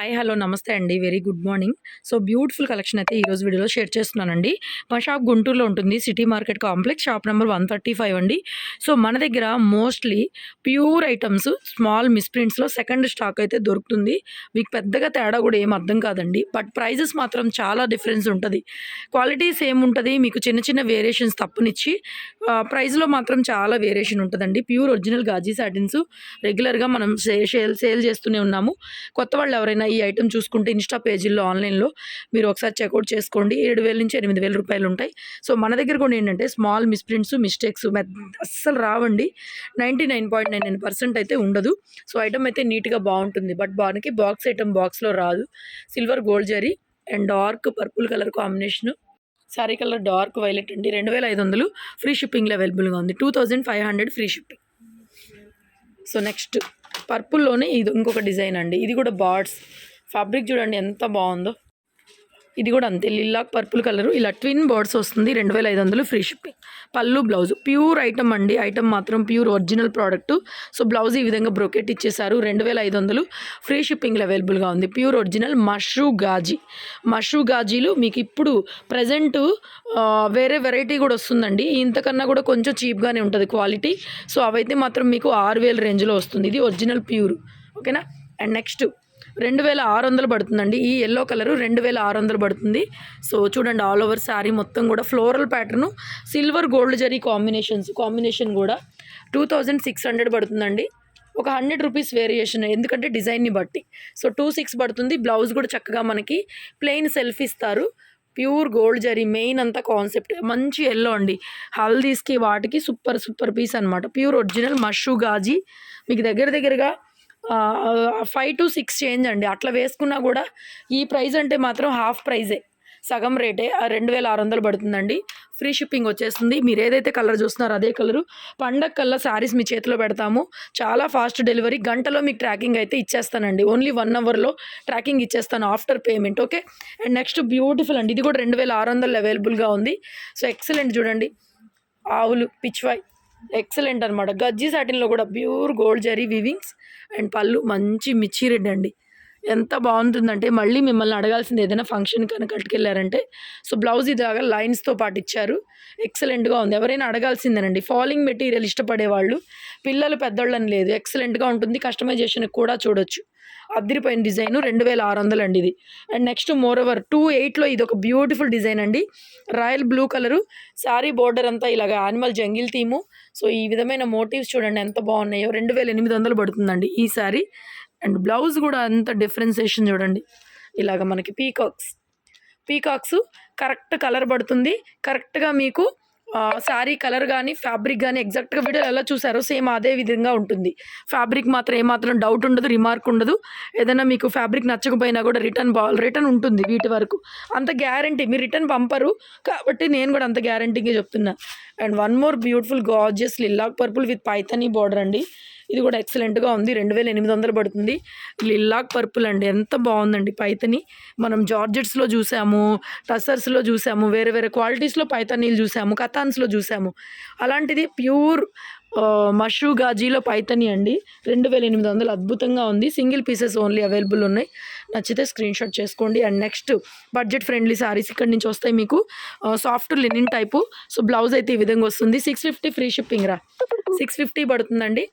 Hi hello నమస్తే అండి. Very good morning. So beautiful collection అయితే ఈరోజు వీడియోలో షేర్ చేస్తున్నానండి. మా షాప్ గుంటూరులో ఉంటుంది. City market complex, shop number 135 అండి. సో మన దగ్గర మోస్ట్లీ ప్యూర్ ఐటమ్స్ స్మాల్ మిస్ప్రింట్స్లో సెకండ్ స్టాక్ అయితే దొరుకుతుంది. మీకు పెద్దగా తేడా కూడా ఏం అర్థం కాదండి. బట్ ప్రైజెస్ మాత్రం చాలా డిఫరెన్స్ ఉంటుంది. క్వాలిటీ సేమ్ ఉంటుంది, మీకు చిన్న చిన్న వేరియేషన్స్ తప్పనిచ్చి ప్రైస్లో మాత్రం చాలా వేరియేషన్ ఉంటుందండి. ప్యూర్ ఒరిజినల్ గాజీ సాటిన్స్ రెగ్యులర్గా మనం సేల్ చేస్తూనే ఉన్నాము. కొత్త వాళ్ళు ఎవరైనా ఈ ఐటమ్ చూసుకుంటే ఇన్స్టా పేజీల్లో ఆన్లైన్లో మీరు ఒకసారి చెక్అవుట్ చేసుకోండి. 7,000 నుంచి 8,000 రూపాయలు ఉంటాయి. సో మన దగ్గర కూడా ఏంటంటే స్మాల్ మిస్ప్రింట్స్ మిస్టేక్స్ అస్సలు రావండి. 99.99% అయితే ఉండదు. సో ఐటమ్ అయితే నీట్గా బాగుంటుంది. బట్ బాగా బాక్స్ ఐటమ్ బాక్స్లో రాదు. Silver gold zari and dark purple colour combination. Sari colour dark violet అండి. 2,500 ఫ్రీ షిప్పింగ్లో అవైలబుల్గా ఉంది. 2,500 ఫ్రీ షిప్పింగ్. సో నెక్స్ట్ పర్పుల్లోనే ఇది ఇంకొక డిజైన్ అండి. ఇది కూడా బార్డ్స్ ఫ్యాబ్రిక్ చూడండి ఎంత బాగుందో. ఇది కూడా అంతే లిల్లాక్ పర్పుల్ కలరు, ఇలా ట్విన్ బర్డ్స్ వస్తుంది. 2,500 ఫ్రీ షిప్పింగ్. పళ్ళు బ్లౌజ్ ప్యూర్ ఐటమ్ అండి. ఐటమ్ మాత్రం pure original product. So blouse ఈ విధంగా బ్రోకెట్ ఇచ్చేసారు. 2,500 ఫ్రీ షిప్పింగ్లో అవైలబుల్గా ఉంది. ప్యూర్ ఒరిజినల్ మష్రూ గాజీలు మీకు ఇప్పుడు ప్రజెంట్ వేరే వెరైటీ కూడా వస్తుందండి. ఇంతకన్నా కూడా కొంచెం చీప్గానే ఉంటుంది క్వాలిటీ. సో అవైతే మాత్రం మీకు 6,000 రేంజ్లో వస్తుంది. ఇది ఒరిజినల్ ప్యూర్. ఓకేనా. అండ్ నెక్స్ట్ 2,600 పడుతుందండి. ఈ ఎల్లో కలరు 2,600 పడుతుంది. సో చూడండి ఆల్ ఓవర్ శారీ మొత్తం కూడా floral pattern silver gold zari combination కూడా 2,600 పడుతుందండి. ఒక 100 రూపీస్ వేరియేషన్ ఎందుకంటే డిజైన్ని బట్టి. సో 2,600 పడుతుంది. బ్లౌజ్ కూడా చక్కగా మనకి ప్లెయిన్ సెల్ఫ్ ఇస్తారు. ప్యూర్ గోల్డ్ జరీ మెయిన్ అంతా కాన్సెప్ట్. మంచి ఎల్లో అండి. హల్దీస్కి వాటికి సూపర్ పీస్ అనమాట. ప్యూర్ ఒరిజినల్ మష్రూ గాజీ మీకు దగ్గరగా 5 to 6 చేంజ్ అండి. అట్లా వేసుకున్నా కూడా ఈ ప్రైస్ అంటే మాత్రం హాఫ్ ప్రైజే, సగం రేటే. 2,600 పడుతుందండి. ఫ్రీ షిప్పింగ్ వచ్చేస్తుంది. మీరు ఏదైతే కలర్ చూస్తున్నారో అదే కలరు. పండగ కల్లా శారీస్ మీ చేతిలో పెడతాము. చాలా ఫాస్ట్ డెలివరీ. గంటలో మీకు ట్రాకింగ్ అయితే ఇచ్చేస్తానండి. ఓన్లీ 1 అవర్లో ట్రాకింగ్ ఇచ్చేస్తాను after payment. Okay. And next beautiful అండి. ఇది కూడా 2,600 అవైలబుల్గా ఉంది. సో ఎక్సలెంట్ చూడండి. ఆవులు పిచ్వాయ్ ఎక్సలెంట్ అనమాట. గజ్జీ సాటిన్లో కూడా ప్యూర్ గోల్డ్ జరీ వీవింగ్స్ అండ్ పళ్ళు మంచి మిర్చి రెడ్ అండి. ఎంత బాగుంటుందంటే మళ్ళీ మిమ్మల్ని అడగాల్సింది ఏదైనా ఫంక్షన్ కనుక కట్టుకెళ్ళారంటే. సో బ్లౌజ్ ఇలాగా లైన్స్తో పాటు ఇచ్చారు. ఎక్సలెంట్గా ఉంది. ఎవరైనా అడగాల్సిందేనండి. ఫాలింగ్ మెటీరియల్ ఇష్టపడేవాళ్ళు, పిల్లలు పెద్దోళ్ళని లేదు, ఎక్సలెంట్గా ఉంటుంది. కస్టమైజేషన్కి కూడా చూడొచ్చు. అదిరిపోయిన డిజైను. 2,600 అండి ఇది. అండ్ నెక్స్ట్ మోరోవర్ 2,800లో ఇది ఒక బ్యూటిఫుల్ డిజైన్ అండి. Royal blue colour sari border అంతా ఇలాగ యానిమల్ జంగిల్ థీము. సో ఈ విధమైన మోటివ్స్ చూడండి ఎంత బాగున్నాయో. 2,800 పడుతుందండి ఈ శారీ. అండ్ బ్లౌజ్ కూడా అంత డిఫరెన్సియేషన్ చూడండి. ఇలాగ మనకి పీకాక్స్ కరెక్ట్ కలర్ పడుతుంది. కరెక్ట్గా మీకు శారీ కలర్ కానీ ఫ్యాబ్రిక్ కానీ ఎగ్జాక్ట్గా వీడియోలో ఎలా చూసారో సేమ్ అదే విధంగా ఉంటుంది. ఫ్యాబ్రిక్ మాత్రం ఏమాత్రం డౌట్ ఉండదు, రిమార్క్ ఉండదు. ఏదైనా మీకు ఫ్యాబ్రిక్ నచ్చకపోయినా కూడా రిటర్న్ ఉంటుంది. వీటి వరకు అంత గ్యారంటీ. మీరు రిటర్న్ పంపరు కాబట్టి నేను కూడా అంత గ్యారంటీగా చెప్తున్నా. And one more beautiful gorgeous lilac purple with Paithani border అండి. ఇది కూడా ఎక్సలెంట్గా ఉంది. 2,800 పడుతుంది. లిల్లాక్ పర్పుల్ అండి. ఎంత బాగుందండి. పైథనీ మనం జార్జెట్స్లో చూసాము, టసర్స్లో చూసాము, వేరే క్వాలిటీస్లో పైథనీలు చూసాము, కథాన్స్లో చూసాము. అలాంటిది ప్యూర్ మష్రూ గాజీలో పైథనీ అండి. 2,800 అద్భుతంగా ఉంది. సింగిల్ పీసెస్ ఓన్లీ అవైలబుల్ ఉన్నాయి. నచ్చితే స్క్రీన్ షాట్ చేసుకోండి. And next budget friendly saris ఇక్కడి నుంచి వస్తాయి మీకు. Soft linen type. So blouse అయితే ఈ విధంగా వస్తుంది. 650 ఫ్రీ షిప్పింగ్ 650 పడుతుందండి.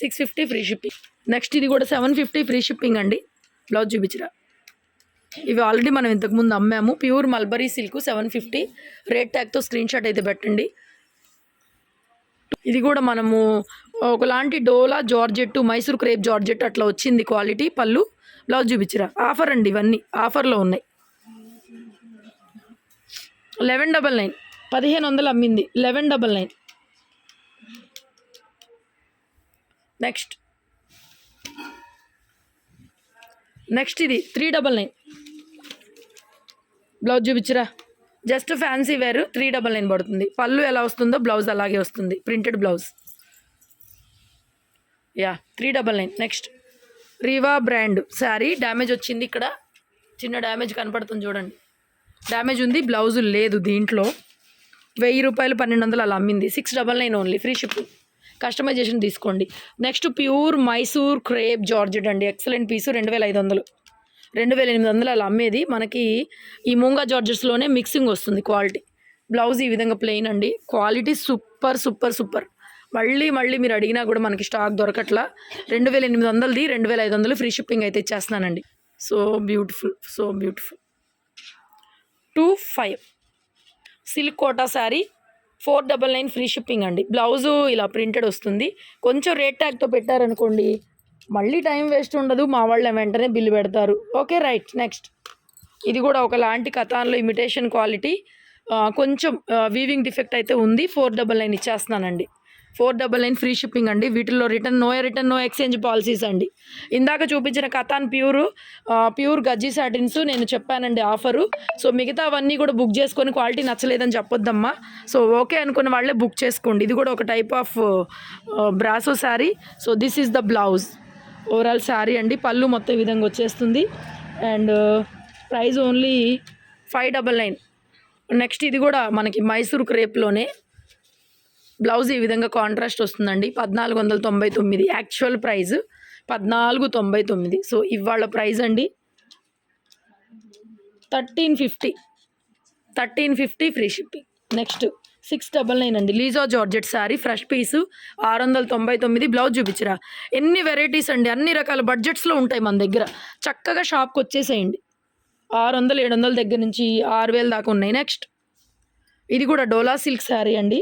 650 ఫ్రీ షిప్పింగ్. నెక్స్ట్ ఇది కూడా 750 ఫ్రీ షిప్పింగ్ అండి. బ్లౌజ్ చూపించరా. ఇవి ఆల్రెడీ మనం ఇంతకుముందు అమ్మాము. Pure mulberry silk 750. రేట్ ట్యాగ్తో స్క్రీన్ షాట్ అయితే పెట్టండి. ఇది కూడా మనము ఒకలాంటి dola georgette, Mysore crepe georgette అట్లా వచ్చింది క్వాలిటీ. పళ్ళు బ్లౌజ్ చూపించరా. ఆఫర్ అండి. ఇవన్నీ ఆఫర్లో ఉన్నాయి. 1199. 1,500 అమ్మింది. 1199. నెక్స్ట్ ఇది 399. బ్లౌజ్ చూపించరా. జస్ట్ ఫ్యాన్సీ వేరు 399 పడుతుంది. పళ్ళు ఎలా వస్తుందో బ్లౌజ్ అలాగే వస్తుంది. Printed blouse. 399. Next Reeva brand sari. Damage వచ్చింది. ఇక్కడ చిన్న డ్యామేజ్ కనపడుతుంది చూడండి. డ్యామేజ్ ఉంది. బ్లౌజ్ లేదు దీంట్లో. 1,000 రూపాయలు 1,200 అలా అమ్మింది. 699 ఓన్లీ ఫ్రీ షిప్పింగ్. కస్టమైజేషన్ తీసుకోండి. Next pure Mysore crepe georgette అండి, ఎక్సలెంట్ పీసు, 2500, 2800 అలా అమ్మేది. మనకి ఈ మూంగా జార్జెట్స్లోనే మిక్సింగ్ వస్తుంది క్వాలిటీ. బ్లౌజ్ ఈ విధంగా ప్లెయిన్ అండి, క్వాలిటీ సూపర్ సూపర్ సూపర్. మళ్ళీ మళ్ళీ మీరు అడిగినా కూడా మనకి స్టాక్ దొరకట్లా. 2800ది 2500 ఫ్రీ షిప్పింగ్ అయితే ఇచ్చేస్తున్నానండి. So beautiful, so beautiful. 25 silk Kota sari, 499 free shipping అండి. బ్లౌజు ఇలా ప్రింటెడ్ వస్తుంది. కొంచెం రేట్ ట్యాగ్తో పెట్టారనుకోండి మళ్ళీ టైం వేస్ట్ ఉండదు, మా వాళ్ళ వెంటనే బిల్లు పెడతారు. Okay right. నెక్స్ట్ ఇది కూడా ఒకలాంటి కథాన్లో ఇమిటేషన్ క్వాలిటీ, కొంచెం వీవింగ్ డిఫెక్ట్ అయితే ఉంది. 499 ఇచ్చేస్తున్నానండి. 499 ఫ్రీ షిప్పింగ్ అండి. వీటిల్లో రిటర్న్ నో ఎక్స్చేంజ్ పాలసీస్ అండి. ఇందాక చూపించిన కథాన్ ప్యూర్ గజ్జీ సాటిన్స్ నేను చెప్పానండి ఆఫరు. సో మిగతావన్నీ కూడా బుక్ చేసుకొని క్వాలిటీ నచ్చలేదని చెప్పొద్దమ్మా. సో ఓకే అనుకున్న వాళ్ళే బుక్ చేసుకోండి. ఇది కూడా ఒక type of brasso sari. So this is the blouse, overall sari అండి. పళ్ళు మొత్తం ఈ విధంగా వచ్చేస్తుంది అండ్ ప్రైస్ ఓన్లీ 599. నెక్స్ట్ ఇది కూడా మనకి మైసూర్ క్రేప్లోనే బ్లౌజ్ ఈ విధంగా కాంట్రాస్ట్ వస్తుందండి. 1499, యాక్చువల్ ప్రైస్ 1499. సో ఇవాళ ప్రైస్ అండి 1350 ఫ్రీ షిప్పింగ్. నెక్స్ట్ 699 అండి, లీజా జార్జెట్ శారీ, ఫ్రెష్ పీసు, 699. బ్లౌజ్ చూపించరా. ఎన్ని వెరైటీస్ అండి, అన్ని రకాల బడ్జెట్స్లో ఉంటాయి మన దగ్గర. చక్కగా షాప్కి వచ్చేసేయండి. 600, 700 దగ్గర నుంచి 6000 దాకా ఉన్నాయి. నెక్స్ట్ ఇది కూడా డోలా సిల్క్ శారీ అండి,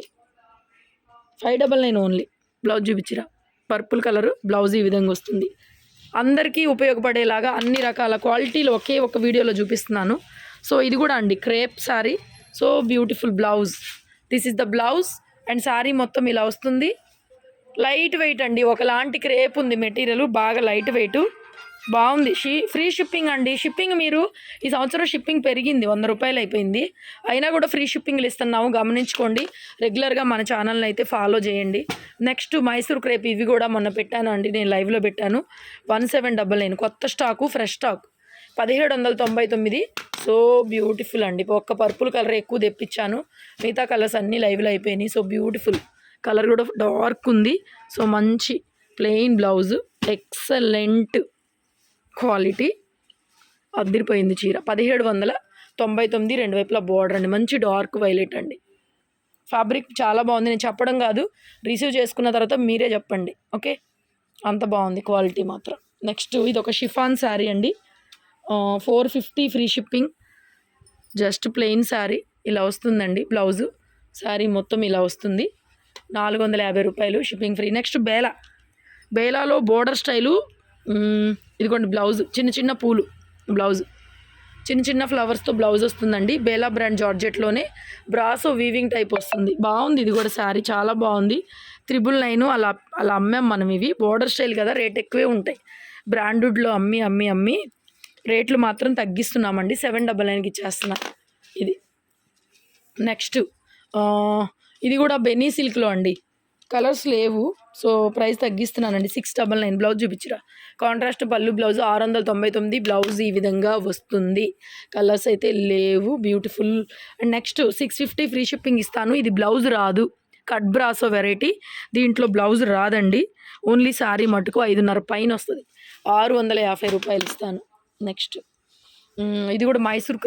599 ఓన్లీ. బ్లౌజ్ చూపించరా. పర్పుల్ కలర్ బ్లౌజ్ ఈ విధంగా వస్తుంది. అందరికీ ఉపయోగపడేలాగా అన్ని రకాల క్వాలిటీలు ఒకే ఒక వీడియోలో చూపిస్తున్నాను. సో ఇది కూడా అండి crepe sari, so beautiful blouse. This is the blouse and sari మొత్తం ఇలా వస్తుంది. లైట్ వెయిట్ అండి, ఒకలాంటి క్రేప్ ఉంది మెటీరియల్, బాగా లైట్ వెయిట్, బాగుంది. ఫ్రీ షిప్పింగ్ అండి. షిప్పింగ్ మీరు ఈ సంవత్సరం షిప్పింగ్ పెరిగింది, 100 రూపాయలు అయిపోయింది. అయినా కూడా ఫ్రీ షిప్పింగ్లు ఇస్తున్నాము, గమనించుకోండి. రెగ్యులర్గా మన ఛానల్ని అయితే ఫాలో చేయండి. నెక్స్ట్ మైసూర్ క్రేప్, ఇవి కూడా మొన్న పెట్టాను అండి, నేను లైవ్లో పెట్టాను. 1799 కొత్త stock, fresh stock, 1799. So beautiful అండి. ఒక్క పర్పుల్ కలర్ ఎక్కువ తెప్పించాను, మిగతా కలర్స్ అన్నీ లైవ్లో అయిపోయినాయి. సో బ్యూటిఫుల్ కలర్ కూడా డార్క్ ఉంది. సో మంచి ప్లెయిన్ బ్లౌజ్, ఎక్సలెంట్ క్వాలిటీ, అదిరిపోయింది చీర. 1799, రెండు వైపులా బోర్డర్ అండి, మంచి డార్క్ వైలెట్ అండి. ఫ్యాబ్రిక్ చాలా బాగుంది, నేను చెప్పడం కాదు, రిసీవ్ చేసుకున్న తర్వాత మీరే చెప్పండి. ఓకే, అంత బాగుంది క్వాలిటీ మాత్రం. నెక్స్ట్ ఇది ఒక షిఫాన్ శారీ అండి, 450 free shipping. Just plain sari ఇలా వస్తుందండి. బ్లౌజు శారీ మొత్తం ఇలా వస్తుంది, 450 రూపాయలు షిప్పింగ్ ఫ్రీ. నెక్స్ట్ బేలాలో బోర్డర్ స్టైలు, ఇదిగోండి బ్లౌజ్, చిన్న చిన్న పూలు బ్లౌజ్, చిన్న చిన్న ఫ్లవర్స్తో బ్లౌజ్ వస్తుందండి. బేలా బ్రాండ్ జార్జెట్లోనే బ్రాసో వీవింగ్ టైప్ వస్తుంది. బాగుంది ఇది కూడా శారీ, చాలా బాగుంది. 999 అలా అమ్మాం మనం. ఇవి బోర్డర్ స్టైల్ కదా, రేట్ ఎక్కువే ఉంటాయి. బ్రాండెడ్లో అమ్మి రేట్లు మాత్రం తగ్గిస్తున్నామండి, 799కి ఇచ్చేస్తున్నా ఇది. నెక్స్ట్ ఇది కూడా బెన్నీ సిల్క్లో అండి, కలర్స్ లేవు, సో ప్రైస్ తగ్గిస్తున్నానండి. 699. బ్లౌజ్ చూపించరా. కాంట్రాస్ట్ పళ్ళు బ్లౌజ్, 699. బ్లౌజ్ ఈ విధంగా వస్తుంది, కలర్స్ అయితే లేవు. Beautiful. And next 650 free shipping ఇస్తాను. ఇది బ్లౌజ్ రాదు, కట్ బ్రాసో వెరైటీ, దీంట్లో బ్లౌజ్ రాదండి, ఓన్లీ శారీ మటుకు 5.5 పైన వస్తుంది, 650 రూపాయలు ఇస్తాను. నెక్స్ట్ ఇది కూడా మైసూర్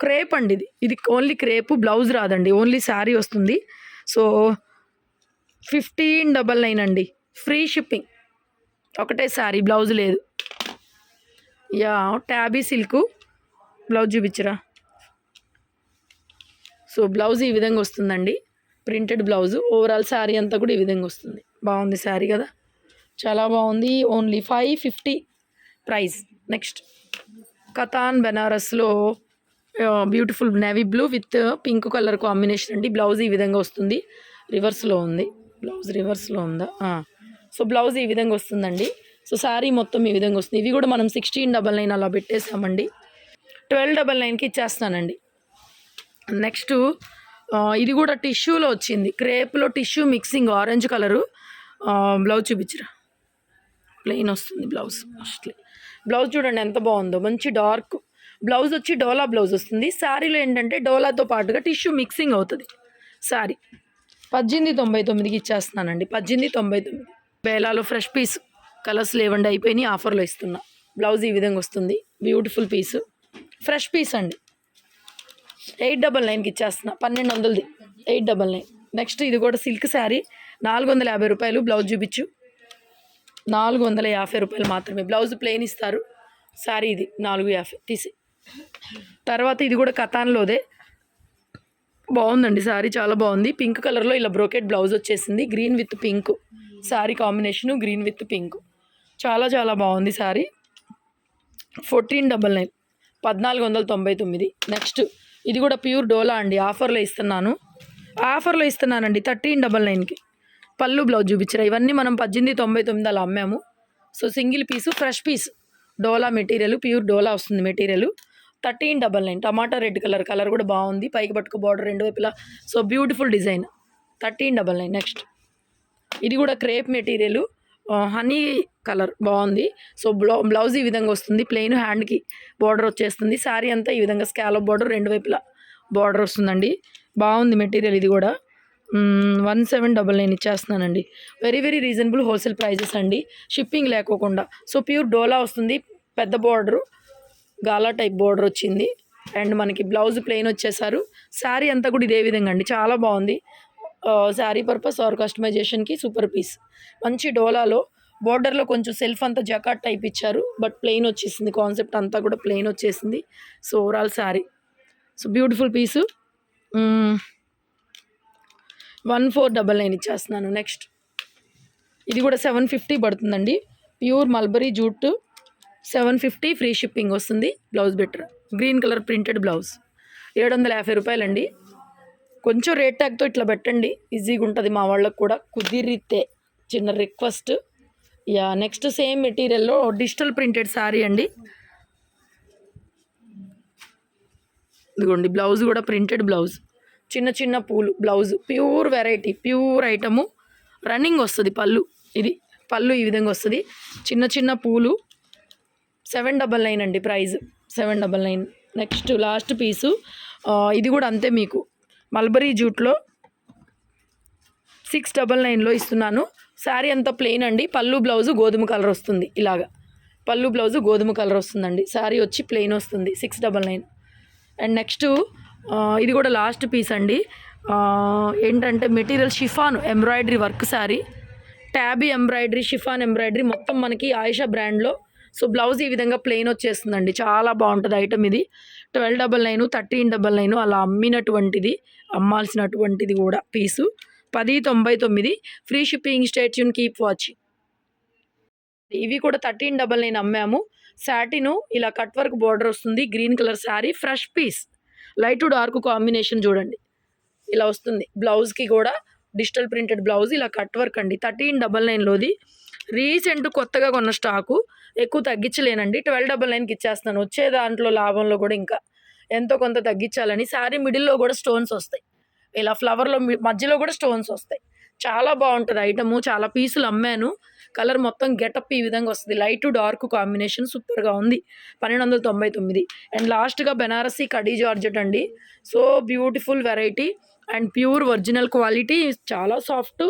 క్రేప్ అండి, ఇది ఓన్లీ క్రేపు, బ్లౌజ్ రాదండి, ఓన్లీ శారీ వస్తుంది. సో 1599 అండి, ఫ్రీ షిప్పింగ్. ఒకటే శారీ, బ్లౌజ్ లేదు. యా ట్యాబీ సిల్క్ బ్లౌజ్ చూపించరా. సో బ్లౌజ్ ఈ విధంగా వస్తుందండి, ప్రింటెడ్ బ్లౌజ్. ఓవరాల్ శారీ అంతా కూడా ఈ విధంగా వస్తుంది. బాగుంది శారీ కదా, చాలా బాగుంది. Only 550 price. నెక్స్ట్ కతాన్ బెనారస్లో beautiful navy blue with pink colour combination అండి. బ్లౌజ్ ఈ విధంగా వస్తుంది, రివర్స్లో ఉంది. బ్లౌజ్ రివర్స్లో ఉందా? సో బ్లౌజ్ ఈ విధంగా వస్తుందండి. సో శారీ మొత్తం ఈ విధంగా వస్తుంది. ఇవి కూడా మనం 1699 అలా పెట్టేసామండి, 1299కి ఇచ్చేస్తానండి. నెక్స్ట్ ఇది కూడా టిష్యూలో వచ్చింది, క్రేప్లో tissue mixing, orange colour. Blouse చూపించరా. ప్లెయిన్ వస్తుంది బ్లౌజ్. మోస్ట్లీ బ్లౌజ్ చూడండి ఎంత బాగుందో, మంచి డార్క్ బ్లౌజ్ వచ్చి డోలా బ్లౌజ్ వస్తుంది. శారీలో ఏంటంటే డోలాతో పాటుగా టిష్యూ మిక్సింగ్ అవుతుంది శారీ. 1899కి ఇచ్చేస్తున్నానండి. 1899 బేలాలో ఫ్రెష్ పీస్. కలర్స్ లేవండి, అయిపోయినాయి. ఆఫర్లో ఇస్తున్నా. బ్లౌజ్ ఈ విధంగా వస్తుంది. బ్యూటిఫుల్ పీసు, ఫ్రెష్ పీస్ అండి. 899కి ఇచ్చేస్తున్నా. 1200ది 899. నెక్స్ట్ ఇది కూడా సిల్క్ శారీ, 450 రూపాయలు. బ్లౌజ్ చూపించు. 450 రూపాయలు మాత్రమే. బ్లౌజ్ ప్లెయిన్ ఇస్తారు. శారీ ఇది 450 తీసి. తర్వాత ఇది కూడా కతాన్లోదే, బాగుందండి శారీ, చాలా బాగుంది. పింక్ కలర్లో ఇలా బ్రోకెట్ బ్లౌజ్ వచ్చేసింది. Green with pink sari combination, green with pink. చాలా చాలా బాగుంది శారీ. 1499, 1499. నెక్స్ట్ ఇది కూడా ప్యూర్ డోలా అండి. ఆఫర్లో ఇస్తున్నానండి 1399కి. పళ్ళు బ్లౌజ్ చూపించారు. ఇవన్నీ మనం 1899 అలా అమ్మాము. So single piece, fresh piece, dola material, pure dola వస్తుంది మెటీరియల్. 1399. టమాటా రెడ్ కలర్ కూడా బాగుంది. పైకి పట్టుకు బార్డర్ రెండు వైపులా. So beautiful design. 1399. నెక్స్ట్ ఇది కూడా క్రేప్ మెటీరియల్, హనీ కలర్ బాగుంది. సో బ్లౌజ్ ఈ విధంగా వస్తుంది. ప్లెయిన్, హ్యాండ్కి బార్డర్ వచ్చేస్తుంది. శారీ అంతా ఈ విధంగా స్కాలప్ బార్డర్, రెండు వైపులా బార్డర్ వస్తుందండి. బాగుంది మెటీరియల్. ఇది కూడా 1799 ఇచ్చేస్తున్నానండి. Very very reasonable wholesale prices అండి, షిప్పింగ్ లేకోకుండా. సో ప్యూర్ డోలా వస్తుంది. పెద్ద బార్డరు, గాలా టైప్ బార్డర్ వచ్చింది. అండ్ మనకి బ్లౌజ్ ప్లెయిన్ వచ్చేసారు. శారీ అంతా కూడా ఇదే విధంగా అండి, చాలా బాగుంది. శారీ పర్పస్ ఆర్ కస్టమైజేషన్కి సూపర్ పీస్. మంచి డోలాలో బోర్డర్లో కొంచెం సెల్ఫ్ అంతా జకాట్ టైప్ ఇచ్చారు, బట్ ప్లెయిన్ వచ్చేసింది. కాన్సెప్ట్ అంతా కూడా ప్లెయిన్ వచ్చేసింది. So overall sari so beautiful piece. 1499 ఇచ్చేస్తున్నాను. నెక్స్ట్ ఇది కూడా 750 పడుతుందండి. Pure mulberry jute, 750 free shipping వస్తుంది. Blouse better, green colour printed blouse. 750 రూపాయలండి. కొంచెం రేట్ ట్యాగ్తో ఇట్లా పెట్టండి, ఈజీగా ఉంటుంది మా వాళ్ళకు కూడా. కుదిరితే చిన్న రిక్వెస్ట్. యా నెక్స్ట్ సేమ్ మెటీరియల్లో డిజిటల్ ప్రింటెడ్ శారీ అండి. ఇదిగోండి బ్లౌజ్ కూడా ప్రింటెడ్ బ్లౌజ్, చిన్న చిన్న పూలు blouse, pure variety, pure item. Running వస్తుంది పళ్ళు. ఇది పళ్ళు ఈ విధంగా వస్తుంది, చిన్న చిన్న పూలు. 799 అండి ప్రైజ్, 799. నెక్స్ట్ లాస్ట్ పీసు, ఇది కూడా అంతే మీకు మల్బరీ జూట్లో 699లో ఇస్తున్నాను. శారీ అంతా ప్లెయిన్ అండి. పళ్ళు బ్లౌజు గోధుమ కలర్ వస్తుంది. ఇలాగా పళ్ళు బ్లౌజు గోధుమ కలర్ వస్తుందండి. శారీ వచ్చి ప్లెయిన్ వస్తుంది. 699. అండ్ నెక్స్ట్ ఇది కూడా లాస్ట్ పీస్ అండి. ఏంటంటే material chiffon embroidery work sari, tabby embroidery, chiffon embroidery మొత్తం మనకి ఆయిషా బ్రాండ్లో. సో బ్లౌజ్ ఈ విధంగా ప్లెయిన్ వచ్చేస్తుందండి. చాలా బాగుంటుంది ఐటమ్ ఇది. 1299, 1399 అలా అమ్మాల్సినటువంటిది కూడా piece. 1099 free shipping. Stay tune, keep watching. ఇవి కూడా 1399 అమ్మాము. సాటిను ఇలా కట్ వర్క్ బార్డర్ వస్తుంది. Green colour sari, fresh piece, light to dark combination చూడండి ఇలా వస్తుంది. బ్లౌజ్కి కూడా డిజిటల్ ప్రింటెడ్ బ్లౌజ్, ఇలా కట్ వర్క్ అండి. 1399లోది. రీసెంట్ కొత్తగా కొన్న స్టాకు, ఎక్కువ తగ్గించలేనండి. 1299కి ఇచ్చేస్తాను. వచ్చే దాంట్లో లాభంలో కూడా ఇంకా ఎంతో కొంత తగ్గించాలని. శారీ మిడిల్లో కూడా స్టోన్స్ వస్తాయి, ఇలా ఫ్లవర్లో మధ్యలో కూడా స్టోన్స్ వస్తాయి. చాలా బాగుంటుంది ఐటము. చాలా పీసులు అమ్మాను. కలర్ మొత్తం గెటప్ ఈ విధంగా వస్తుంది. లైట్ టు డార్క్ కాంబినేషన్ సూపర్గా ఉంది. 1299. అండ్ లాస్ట్గా బెనారసీ కడీ జార్జెట్ అండి. So beautiful variety and pure original quality, చాలా soft,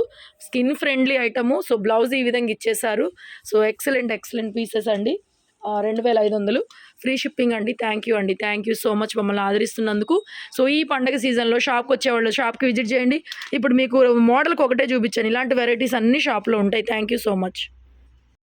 skin friendly item. So blouse ఈ విధంగా ఇచ్చేసారు. సో ఎక్సలెంట్ పీసెస్ అండి. 2500 ఫ్రీ షిప్పింగ్ అండి. థ్యాంక్ యూ సో మచ్ మమ్మల్ని ఆదరిస్తున్నందుకు. సో ఈ పండగ సీజన్లో షాప్కి వచ్చేవాళ్ళు షాప్కి విజిట్ చేయండి. ఇప్పుడు మీకు మోడల్కి ఒకటే చూపించాను, ఇలాంటి వెరైటీస్ అన్ని షాప్లో ఉంటాయి. Thank you so much.